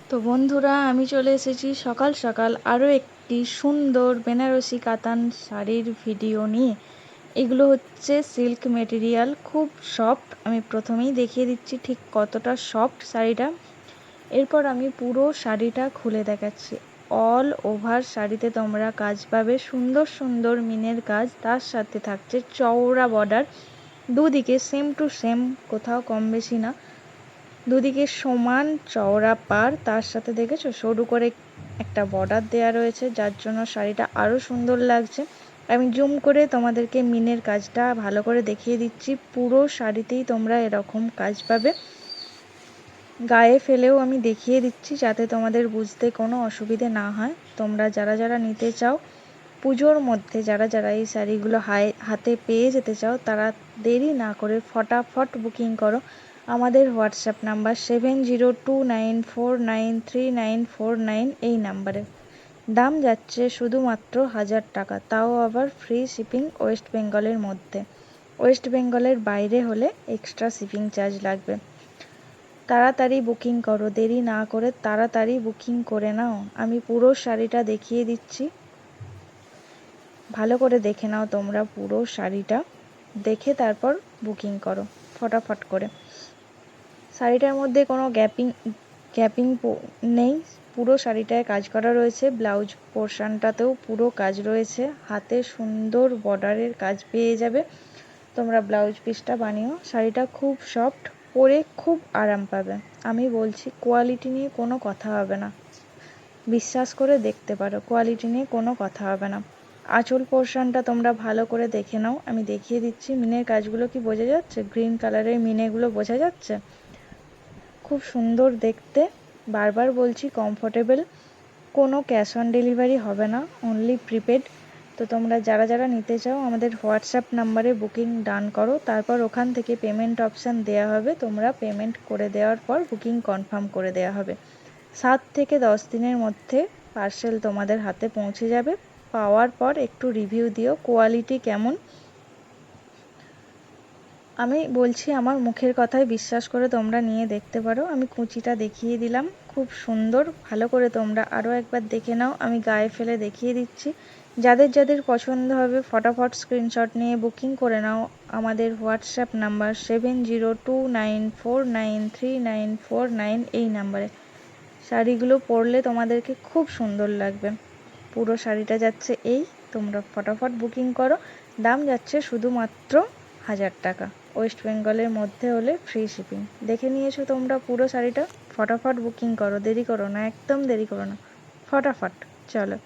তো বন্ধুরা, আমি চলে এসেছি সকাল সকাল আরও একটি সুন্দর বেনারসি কাতান শাড়ির ভিডিও নিয়ে। এগুলো হচ্ছে সিল্ক মেটেরিয়াল, খুব সফট। আমি প্রথমেই দেখিয়ে দিচ্ছি ঠিক কতটা সফট শাড়িটা। এরপর আমি পুরো শাড়িটা খুলে দেখাচ্ছি। অল ওভার শাড়িতে তোমরা কাজ পাবে, সুন্দর সুন্দর মিনের কাজ, তার সাথে থাকছে চওড়া বর্ডার, দুদিকে সেম টু সেম, কোথাও কম বেশি না, দুদিকে সমান চওড়া পাড়, তার সাথে দেখেছো সরু করে একটা বর্ডার দেওয়া রয়েছে, যার জন্য শাড়িটা আরও সুন্দর লাগছে। আমি জুম করে তোমাদেরকে মিনের কাজটা ভালো করে দেখিয়ে দিচ্ছি। পুরো শাড়িতেই তোমরা এরকম কাজ পাবে। গায়ে ফেলেও আমি দেখিয়ে দিচ্ছি যাতে তোমাদের বুঝতে কোনো অসুবিধে না হয়। তোমরা যারা যারা নিতে চাও, পুজোর মধ্যে যারা যারা এই শাড়িগুলো হাতে পেয়ে যেতে চাও, তারা দেরি না করে ফটাফট বুকিং করো আমাদের হোয়াটসঅ্যাপ নাম্বার 7029493949 এই নাম্বারে। দাম যাচ্ছে শুধুমাত্র 1000 টাকা, তাও আবার ফ্রি শিপিং ওয়েস্ট বেঙ্গলের মধ্যে। ওয়েস্ট বেঙ্গলের বাইরে হলে এক্সট্রা শিপিং চার্জ লাগবে। তাড়াতাড়ি বুকিং করো, দেরি না করে তাড়াতাড়ি বুকিং করে নাও। আমি পুরো শাড়িটা দেখিয়ে দিচ্ছি, ভালো করে দেখে নাও তোমরা পুরো শাড়িটা, দেখে তারপর বুকিং করো ফটাফট করে। শাড়িটার মধ্যে কোনো গ্যাপিং নেই, পুরো শাড়িটায় কাজ করা রয়েছে। ব্লাউজ পোর্শনটাতেও পুরো কাজ রয়েছে, হাতে সুন্দর বর্ডারের কাজ পেয়ে যাবে। তোমরা ব্লাউজ পিসটা বানিও। শাড়িটা খুব সফট, পরে খুব আরাম পাবে। আমি বলছি, কোয়ালিটি নিয়ে কোনো কথা হবে না, বিশ্বাস করে দেখতে পারো, কোয়ালিটি নিয়ে কোনো কথা হবে না। আঁচল পোর্শনটা তোমরা ভালো করে দেখে নাও, আমি দেখিয়ে দিচ্ছি। মিনের কাজগুলো কি বোঝা যাচ্ছে? গ্রিন কালারের মিনেগুলো বোঝা যাচ্ছে? খুব সুন্দর দেখতে। বারবার বলছি, কমফোর্টেবল। কোনো ক্যাশ অন ডেলিভারি হবে না, অনলি প্রিপেড। তো তোমরা যারা যারা নিতে চাও আমাদের হোয়াটসঅ্যাপ নাম্বারে বুকিং ডান করো, তারপর ওখান থেকে পেমেন্ট অপশান দেওয়া হবে। তোমরা পেমেন্ট করে দেওয়ার পর বুকিং কনফার্ম করে দেওয়া হবে। 7 থেকে 10 দিনের মধ্যে পার্সেল তোমাদের হাতে পৌঁছে যাবে। পাওয়ার পর একটু রিভিউ দিও, কোয়ালিটি কেমন। আমি বলছি, আমার মুখের কথায় বিশ্বাস করে তোমরা নিয়ে দেখতে পারো। আমি কুচিটা দেখিয়ে দিলাম, খুব সুন্দর। ভালো করে তোমরা আরও একবার দেখে নাও, আমি গায়ে ফেলে দেখিয়ে দিচ্ছি। যাদের যাদের পছন্দ হবে ফটাফট স্ক্রিনশট নিয়ে বুকিং করে নাও আমাদের হোয়াটসঅ্যাপ নাম্বার 7029493949 এই নাম্বারে। শাড়িগুলো পরলে তোমাদেরকে খুব সুন্দর লাগবে। পুরো শাড়িটা যাচ্ছে এই, তোমরা ফটাফট বুকিং করো। দাম যাচ্ছে শুধুমাত্র 1000 টাকা, ওয়েস্ট বেঙ্গলের মধ্যে হলে ফ্রি শিপিং। দেখে নিয়েছো তোমরা পুরো শাড়িটা, ফটাফট বুকিং করো, দেরি করো না, একদম দেরি করো না, ফটাফট চলো।